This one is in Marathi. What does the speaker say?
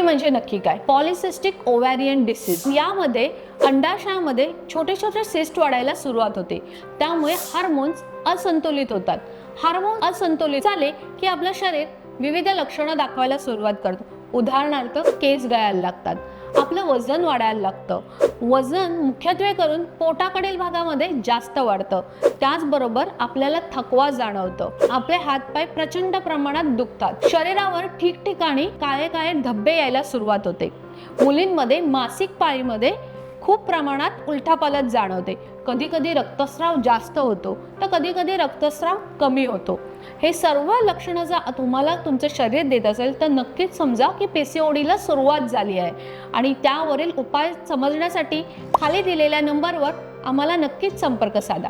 म्हणजे नक्की काय? Polycystic ovarian disease. यामध्ये अंडाशयामध्ये छोटे छोटे सिस्ट वाढायला सुरुवात होते, त्यामुळे हार्मोन्स असंतुलित होतात. हार्मोन असंतुलित झाले की आपलं शरीर विविध लक्षणं दाखवायला सुरुवात करतं. उदाहरणार्थ केस गळायला लागतात, आपलं वजन वाढायला लागतं. वजन मुख्यत्वे करून पोटाकडील भागामध्ये जास्त वाढतं. त्याचबरोबर आपल्याला थकवा जाणवतो. आपले हातपाय प्रचंड प्रमाणात दुखतात. शरीरावर ठिकठिकाणी काळे काळे धब्बे यायला सुरुवात होते. मुलींमध्ये मासिक पाळीमध्ये खूप प्रमाणात उलथापालथ जाणवते. कधी कधी रक्तस्राव जास्त होतो तर कधी कधी रक्तस्राव कमी होतो. हे सर्व लक्षणं जर तुम्हाला तुमचं शरीर देत असेल तर नक्कीच समजा की PCODला सुरुवात झाली आहे. आणि त्यावरील उपाय समजण्यासाठी खाली दिलेल्या नंबरवर आम्हाला नक्कीच संपर्क साधा.